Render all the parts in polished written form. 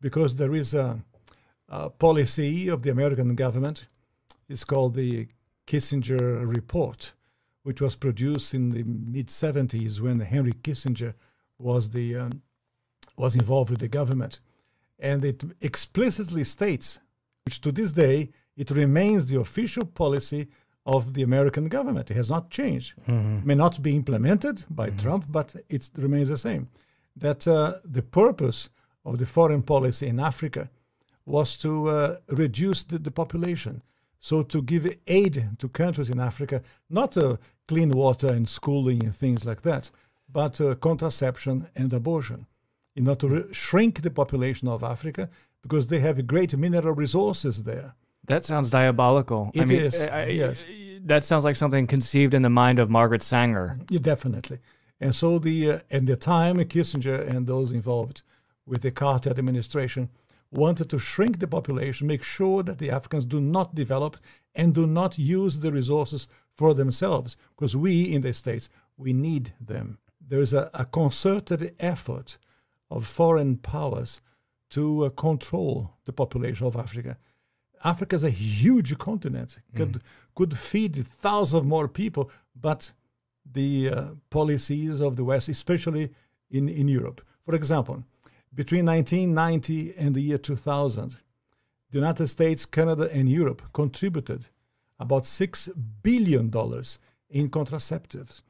Because there is a policy of the American government. It's called the Kissinger Report, which was produced in the mid-70s when Henry Kissinger was involved with the government. And it explicitly states, which to this day, it remains the official policy of the American government. It has not changed. It may not be implemented by Trump, but it remains the same. That the purpose of the foreign policy in Africa was to reduce the population. So to give aid to countries in Africa, not clean water and schooling and things like that, but contraception and abortion, in order to shrink the population of Africa, because they have great mineral resources there. That sounds diabolical. It is, yes. That sounds like something conceived in the mind of Margaret Sanger. Yeah, definitely. And so at the time, Kissinger and those involved with the Carter administration wanted to shrink the population, make sure that the Africans do not develop and do not use the resources for themselves, because we in the States, we need them. There is a concerted effort of foreign powers to control the population of Africa. Africa is a huge continent, could feed thousands of more people, but the policies of the West, especially in Europe. For example, between 1990 and the year 2000, the United States, Canada, and Europe contributed about $6 billion in contraceptives,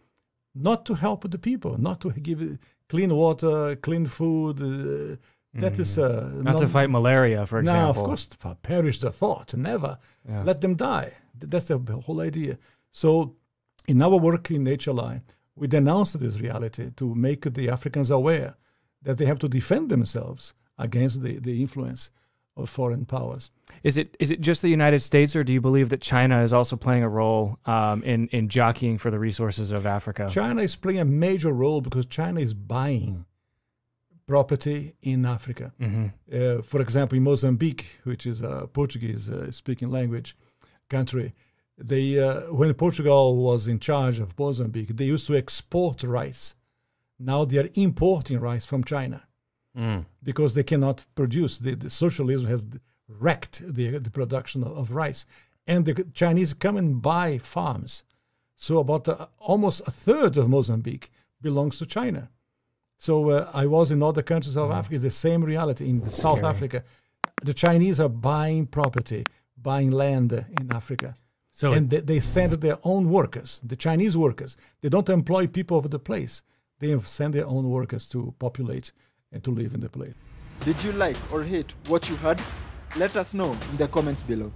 not to help the people, not to give clean water, clean food. That is not to fight malaria, for example. No, of course, perish the thought, never. Yeah. Let them die. That's the whole idea. So in our work in HLI, we denounced this reality to make the Africans aware that they have to defend themselves against the influence of foreign powers. Is it just the United States, or do you believe that China is also playing a role in jockeying for the resources of Africa? China is playing a major role because China is buying property in Africa. For example, in Mozambique, which is a Portuguese-speaking language country, when Portugal was in charge of Mozambique, they used to export rice. Now they are importing rice from China because they cannot produce. The socialism has wrecked the production of rice. And the Chinese come and buy farms. So about almost a third of Mozambique belongs to China. So I was in other countries of Africa, the same reality. In South Africa, the Chinese are buying property, buying land in Africa. And they send their own workers, the Chinese workers. They don't employ people of the place. They send their own workers to populate and to live in the place. Did you like or hate what you heard? Let us know in the comments below.